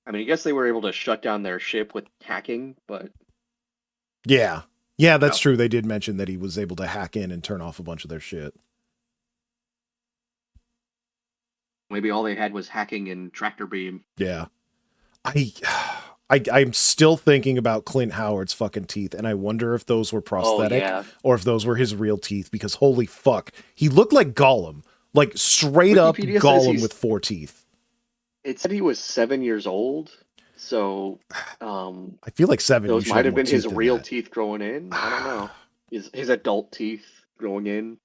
I mean, I guess they were able to shut down their ship with hacking, but... Yeah. Yeah, that's true. They did mention that he was able to hack in and turn off a bunch of their shit. Maybe all they had was hacking and tractor beam. Yeah. I'm still thinking about Clint Howard's fucking teeth, and I wonder if those were prosthetic or if those were his real teeth, because holy fuck, he looked like Gollum. Like, straight up Gollum with 4 teeth. It said he was 7 years old, so... I feel like 7 those might have been his real teeth growing in. I don't know. His adult teeth growing in.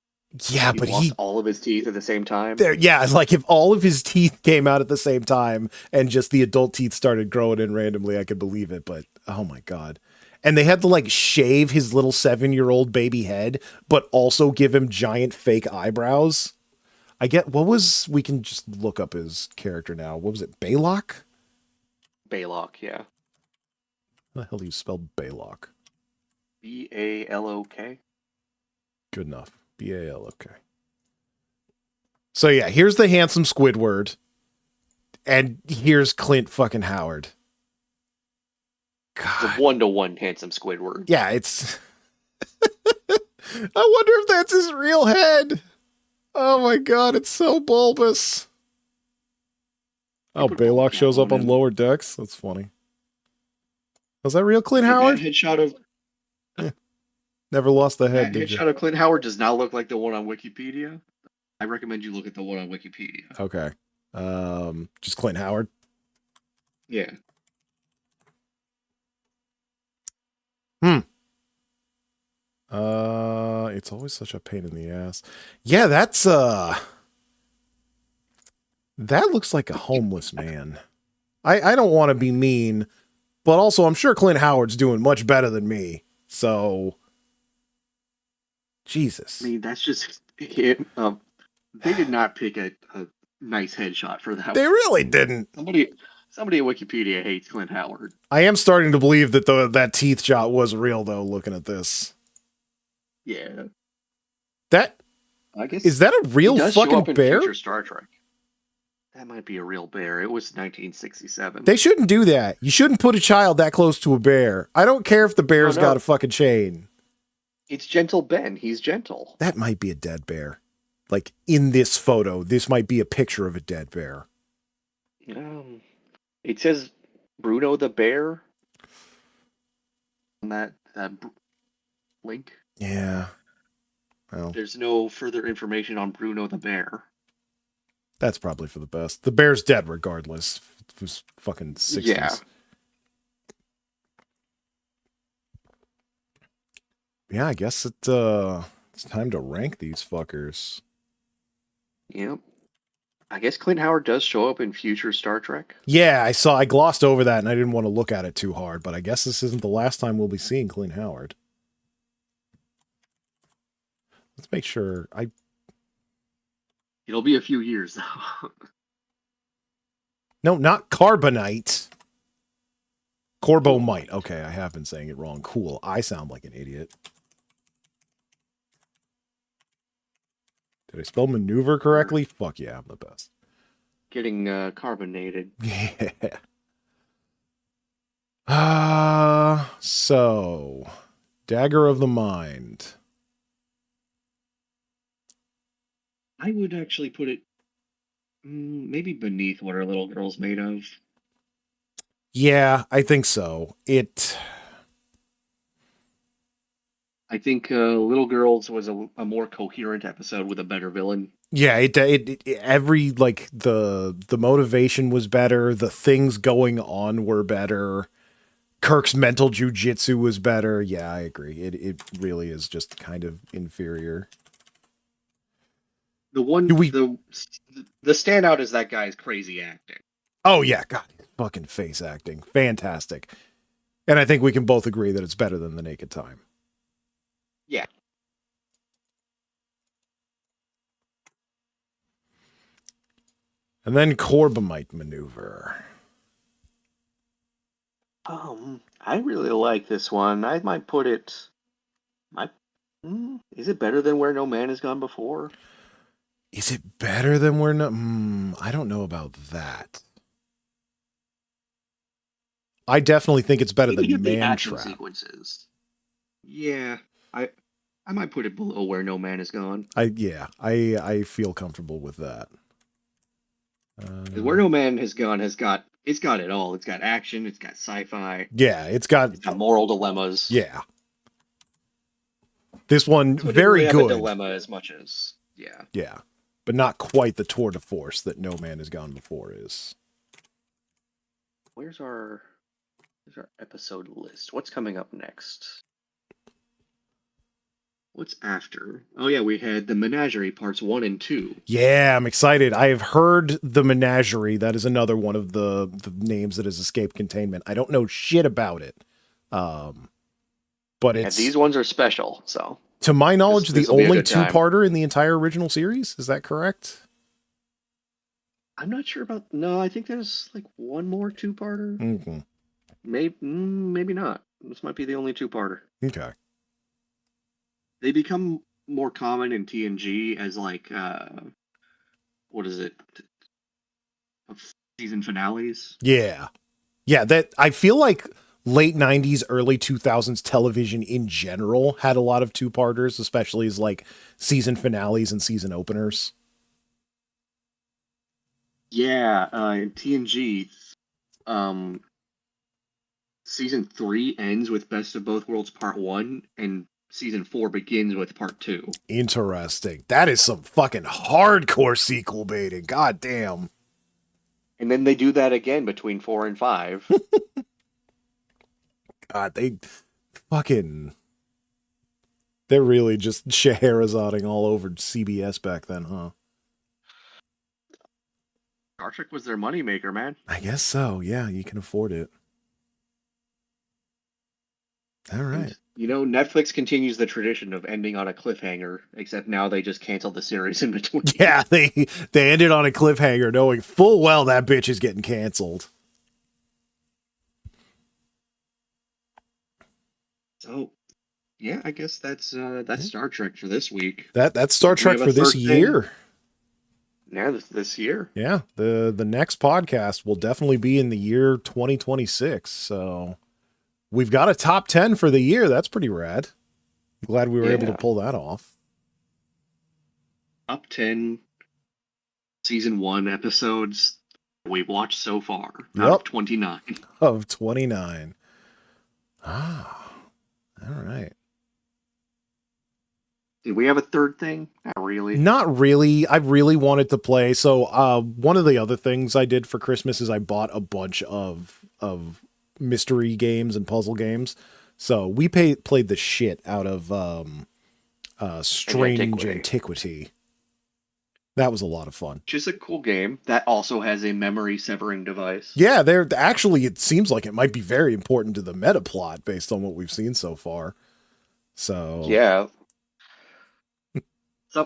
Yeah, but lost all of his teeth at the same time. Yeah, like if all of his teeth came out at the same time and just the adult teeth started growing in randomly, I could believe it. But oh my god. And they had to like shave his little 7-year-old baby head, but also give him giant fake eyebrows. We can just look up his character now. What was it? Baylock? Baylock, yeah. How the hell do you spell Baylock? B-A-L-O-K. Good enough. B-A-L-O-K. So yeah, here's the Handsome Squidward. And here's Clint fucking Howard. God. It's a 1-to-1 Handsome Squidward. Yeah, it's... I wonder if that's his real head. Oh my god, it's so bulbous. Oh, Baylock shows up on lower decks? That's funny. Was that real Clint Howard? That headshot of... Never lost the head, did you? That headshot of Clint Howard does not look like the one on Wikipedia. I recommend you look at the one on Wikipedia. Okay. Just Clint Howard? Yeah. It's always such a pain in the ass. Yeah, that's that looks like a homeless man. I don't want to be mean, but also I'm sure Clint Howard's doing much better than me. So Jesus. I mean, that's just it. They did not pick a nice headshot for that. They really didn't. Somebody at Wikipedia hates Clint Howard. I am starting to believe that that teeth shot was real, though, looking at this. Yeah. Is that a real fucking bear? Future Star Trek. That might be a real bear. It was 1967. They shouldn't do that. You shouldn't put a child that close to a bear. I don't care if the bear's got a fucking chain. It's Gentle Ben. He's gentle. That might be a dead bear. Like, in this photo, this might be a picture of a dead bear. It says Bruno the bear on that link. Yeah. Well, there's no further information on Bruno the bear. That's probably for the best. The bear's dead regardless. It was fucking 60s. Yeah. Yeah, I guess it's time to rank these fuckers. Yep. I guess Clint Howard does show up in future Star Trek. Yeah, I glossed over that and I didn't want to look at it too hard, but I guess this isn't the last time we'll be seeing Clint Howard. Let's make sure It'll be a few years though. No, not Carbonite. Corobomite. Okay, I have been saying it wrong. Cool. I sound like an idiot. Did I spell maneuver correctly? Fuck yeah, I'm the best. Getting carbonated. Yeah. So, Dagger of the Mind. I would actually put it maybe beneath what our little girl's made of. Yeah, I think so. I think Little Girls was a more coherent episode with a better villain. Yeah, every like the motivation was better, the things going on were better. Kirk's mental jujitsu was better. Yeah, I agree. It really is just kind of inferior. The one, Do we? the standout is that guy's crazy acting. Oh yeah, God, fucking face acting, fantastic. And I think we can both agree that it's better than The Naked Time. Yeah. And then Corobomite maneuver. I really like this one. I might put it. Is it better than Where No Man Has Gone Before? Is it better than Where No? I don't know about that. I definitely think it's better than the action Mantrap. sequences. Yeah, I might put it below Where No Man Has Gone. I feel comfortable with that. Where No Man Has Gone it's got it all. It's got action. It's got sci-fi. Yeah, it's got moral dilemmas. Yeah. This one, So it very doesn't really good. have a dilemma as much as Yeah, but not quite the tour de force that No Man Has Gone Before is. Where's our episode list? What's coming up next? What's after? Oh yeah, we had the Menagerie parts 1 and 2. Yeah, I'm excited. I have heard the Menagerie. That is another one of the names that has escaped containment. I don't know shit about it. But it's these ones are special, so to my knowledge, the only two-parter time. in the entire original series. Is that correct? I'm not sure about. No, I think there's like one more two-parter. Mm-hmm. Maybe not. This might be the only two-parter. Okay. They become more common in TNG as like what is it? Season finales. Yeah. That I feel like late 90s, early 2000s television in general had a lot of two-parters, especially as like season finales and season openers. Yeah, in TNG, season 3 ends with Best of Both Worlds Part 1, and season 4 begins with Part 2. Interesting. That is some fucking hardcore sequel baiting. God damn. And then they do that again between 4 and 5. God, they're really just Scheherazading all over CBS back then, huh? Star Trek was their moneymaker, man. I guess so. Yeah, you can afford it. All right. And, Netflix continues the tradition of ending on a cliffhanger, except now they just canceled the series in between. Yeah, they ended on a cliffhanger knowing full well that bitch is getting canceled. So, yeah, I guess that's Star Trek for this week. That's Star Trek for this year. Yeah, this year. Yeah, the next podcast will definitely be in the year 2026. So we've got a top 10 for the year. That's pretty rad. I'm glad we were able to pull that off. Top 10 season 1 episodes we've watched so far. Yep. Out of 29. Of 29. Ah. All right. Did we have a third thing? Not really. Not really. I really wanted to play. So one of the other things I did for Christmas is I bought a bunch of mystery games and puzzle games. So we played the shit out of Strange Antiquity. That was a lot of fun. Which is a cool game that also has a memory severing device. Yeah, it seems like it might be very important to the meta plot based on what we've seen so far. So yeah.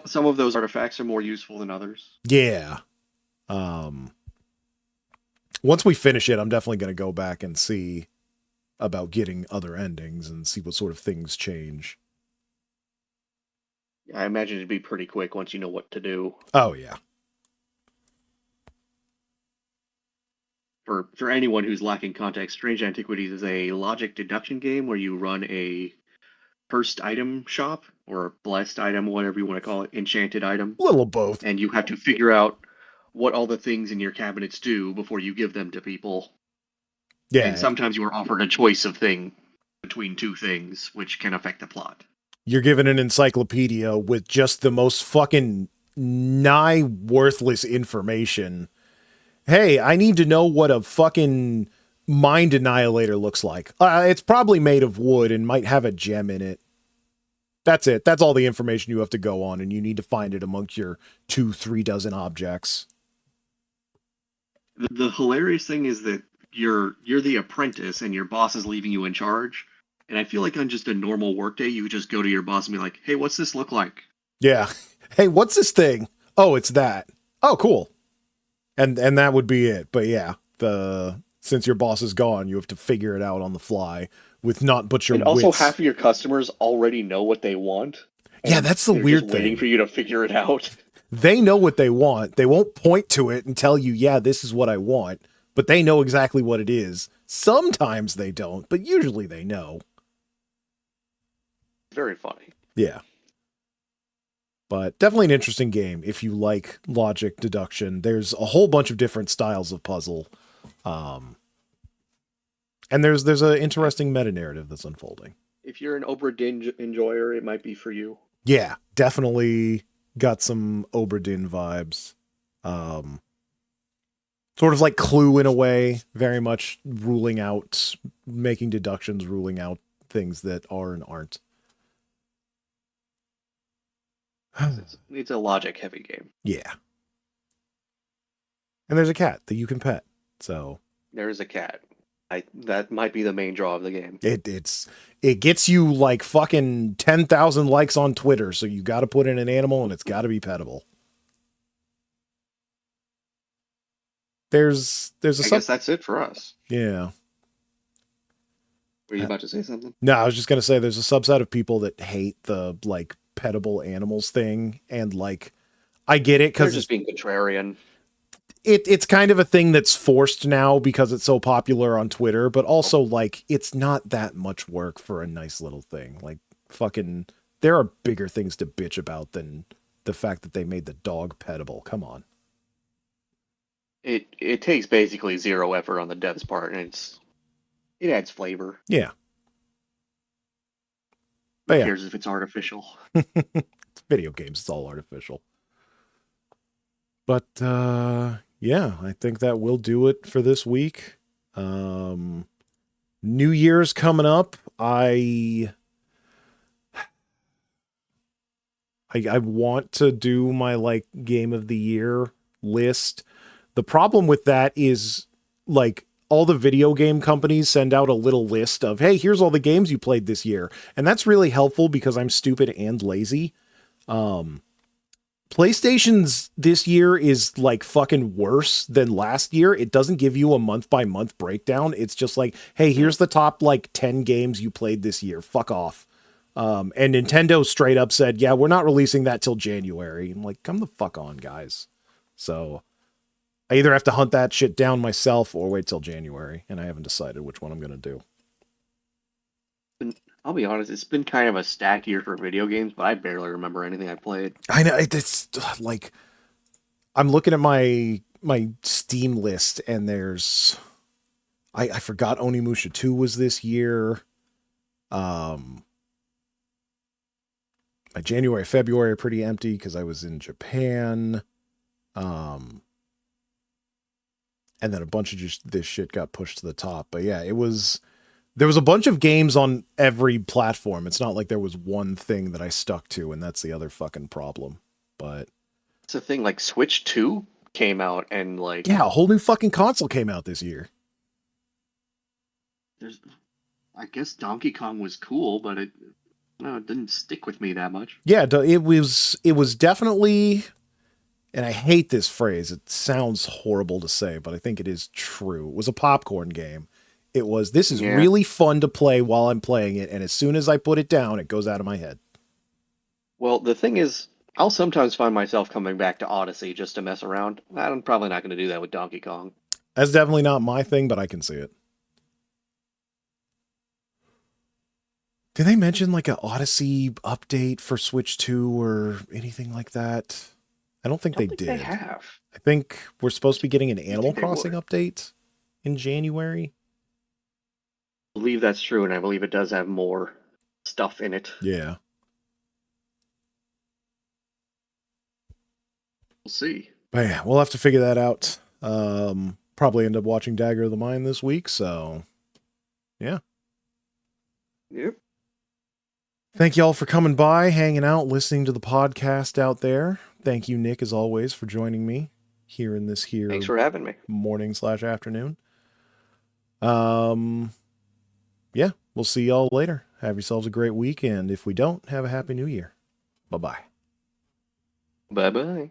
Some of those artifacts are more useful than others. Yeah. Once we finish it, I'm definitely going to go back and see about getting other endings and see what sort of things change. I imagine it'd be pretty quick once you know what to do. Oh, yeah. For anyone who's lacking context, Strange Antiquities is a logic deduction game where you run a cursed item shop or blessed item, whatever you want to call it, enchanted item. A little of both. And you have to figure out what all the things in your cabinets do before you give them to people. Yeah. And sometimes you are offered a choice of thing between two things, which can affect the plot. You're given an encyclopedia with just the most fucking nigh worthless information. Hey, I need to know what a fucking Mind Annihilator looks like. It's probably made of wood and might have a gem in it. That's it. That's all the information you have to go on, and you need to find it amongst your 2-3 dozen objects. The hilarious thing is that you're the apprentice and your boss is leaving you in charge. And I feel like on just a normal workday, you would just go to your boss and be like, "Hey, what's this look like?" Yeah. Hey, what's this thing? Oh, it's that. Oh, cool. And that would be it. But yeah, since your boss is gone, you have to figure it out on the fly with not but your And also, wits. half of your customers already know what they want. Yeah, that's the they're weird just waiting thing. for you to figure it out. They know what they want. They won't point to it and tell you, yeah, this is what I want, but they know exactly what it is. Sometimes they don't, but usually they know. Very funny. Yeah. But definitely an interesting game if you like logic deduction. There's a whole bunch of different styles of puzzle. And there's an interesting meta narrative that's unfolding. If you're an Obra Dinn enjoyer, it might be for you. Yeah, definitely got some Obra Dinn vibes. Sort of like Clue in a way, very much ruling out, making deductions, ruling out things that are and aren't. It's a logic heavy game. Yeah. And there's a cat that you can pet. So There's a cat. That might be the main draw of the game. it gets you like fucking 10,000 likes on Twitter, so you got to put in an animal and it's got to be pettable. There's a I guess that's it for us. Yeah. Were you about to say something? No, I was just going to say there's a subset of people that hate the like pettable animals thing, and like I get it They're cuz just being contrarian. it's kind of a thing that's forced now because it's so popular on Twitter, but also like it's not that much work for a nice little thing. Like fucking there are bigger things to bitch about than the fact that they made the dog pettable. Come on. It takes basically zero effort on the dev's part, and it adds flavor. Yeah. Who But yeah, cares if it's artificial? it's video games, it's all artificial. But yeah, I think that will do it for this week. New Year's coming up. I want to do my like game of the year list. The problem with that is like all the video game companies send out a little list of, hey, here's all the games you played this year. And that's really helpful because I'm stupid and lazy. PlayStation's this year is like fucking worse than last year. It doesn't give you a month by month breakdown. It's just like, hey, here's the top like 10 games you played this year. Fuck off. And Nintendo straight up said, yeah, we're not releasing that till January. I'm like, come the fuck on, guys. So I either have to hunt that shit down myself or wait till January, and I haven't decided which one I'm going to do. I'll be honest, it's been kind of a stacked year for video games, but I barely remember anything I played. I know, it's like I'm looking at my Steam list, and there's I forgot Onimusha 2 was this year. My January, February are pretty empty because I was in Japan. And then a bunch of just this shit got pushed to the top. But yeah, there was a bunch of games on every platform. It's not like there was one thing that I stuck to, and that's the other fucking problem. But It's a thing like Switch 2 came out, and like yeah, a whole new fucking console came out this year. I guess Donkey Kong was cool, but it didn't stick with me that much. Yeah, it was definitely, and I hate this phrase. It sounds horrible to say, but I think it is true. It was a popcorn game. This is really fun to play while I'm playing it, and as soon as I put it down, it goes out of my head. Well, the thing is, I'll sometimes find myself coming back to Odyssey just to mess around. I'm probably not going to do that with Donkey Kong. That's definitely not my thing, but I can see it. Did they mention like an Odyssey update for Switch 2 or anything like that? I don't think they did. They have. I think we're supposed to be getting an Animal Crossing update in January. I believe that's true, and I believe it does have more stuff in it. Yeah. We'll see. But yeah, we'll have to figure that out. probably end up watching Dagger of the Mind this week, so yeah. Yep. Thank you all for coming by, hanging out, listening to the podcast out there. Thank you, Nick, as always, for joining me here in this here Thanks for having me. morning/afternoon. Yeah, we'll see y'all later. Have yourselves a great weekend. If we don't, have a happy new year. Bye-bye. Bye-bye.